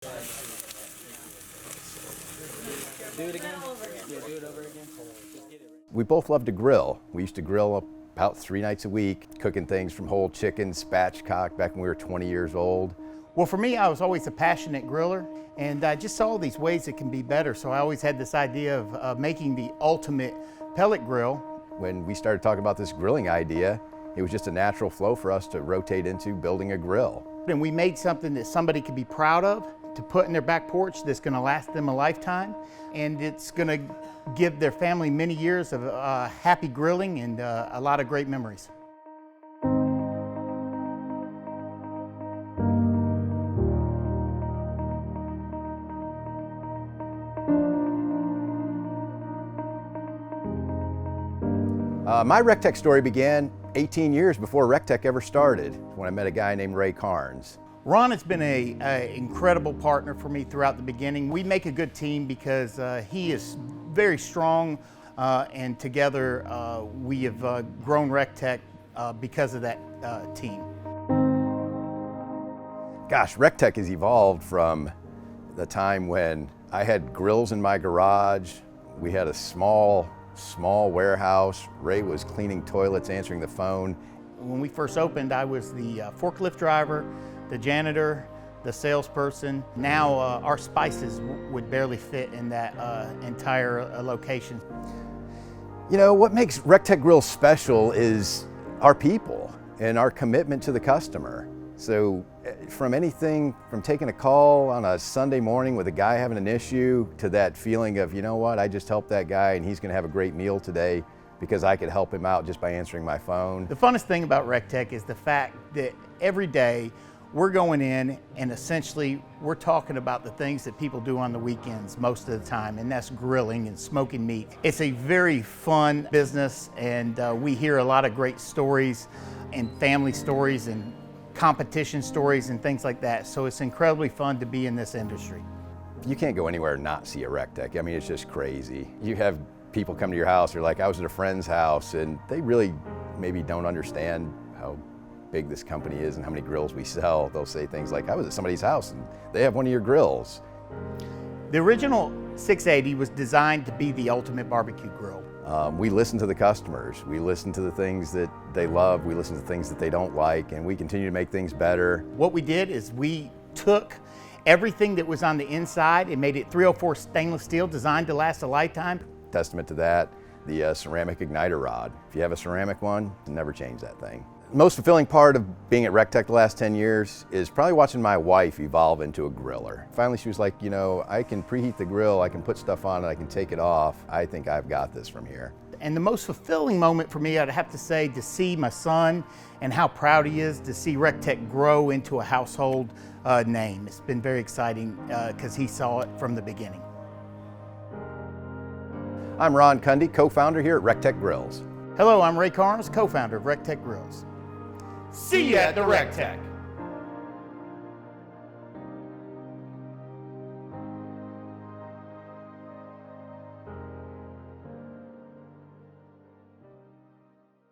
Do it again? Yeah, do it over again. We both love to grill. We used to grill about 3 nights a week, cooking things from whole chicken, spatchcock back when we were 20 years old. Well, for me, I was always a passionate griller, and I just saw these ways it can be better. So I always had this idea of making the ultimate pellet grill. When we started talking about this grilling idea, it was just a natural flow for us to rotate into building a grill. And we made something that somebody could be proud of, to put in their back porch that's going to last them a lifetime, and it's going to give their family many years of happy grilling and a lot of great memories. My REC TEC story began 18 years before REC TEC ever started, when I met a guy named Ray Carnes. Ron has been an incredible partner for me throughout the beginning. We make a good team because he is very strong, and together we have grown REC TEC because of that team. Gosh, REC TEC has evolved from the time when I had grills in my garage. We had a small warehouse. Ray was cleaning toilets, answering the phone. When we first opened, I was the forklift driver, the janitor, the salesperson. Now our spices would barely fit in that entire location. You know, what makes REC TEC Grill special is our people and our commitment to the customer. So from anything from taking a call on a Sunday morning with a guy having an issue to that feeling of, you know what, I just helped that guy and he's gonna have a great meal today because I could help him out just by answering my phone. The funnest thing about REC TEC is the fact that every day we're going in and essentially we're talking about the things that people do on the weekends most of the time, and that's grilling and smoking meat. It's a very fun business, and we hear a lot of great stories and family stories and competition stories and things like that. So it's incredibly fun to be in this industry. You can't go anywhere and not see a REC TEC. I mean, it's just crazy. You have people come to your house, they're like, I was at a friend's house, and they really maybe don't understand how big this company is and how many grills we sell. They'll say things like, I was at somebody's house and they have one of your grills. The original 680 was designed to be the ultimate barbecue grill. We listen to the customers. We listen to the things that they love. We listen to things that they don't like, and we continue to make things better. What we did is we took everything that was on the inside and made it 304 stainless steel, designed to last a lifetime. Testament to that, the ceramic igniter rod. If you have a ceramic one, never change that thing. Most fulfilling part of being at REC TEC the last 10 years is probably watching my wife evolve into a griller. Finally, she was like, you know, I can preheat the grill, I can put stuff on it, I can take it off. I think I've got this from here. And the most fulfilling moment for me, I'd have to say, to see my son and how proud he is to see REC TEC grow into a household name. It's been very exciting because he saw it from the beginning. I'm Ron Cundy, co-founder here at REC TEC Grills. Hello, I'm Ray Carnes, co-founder of REC TEC Grills. See you at the REC TEC.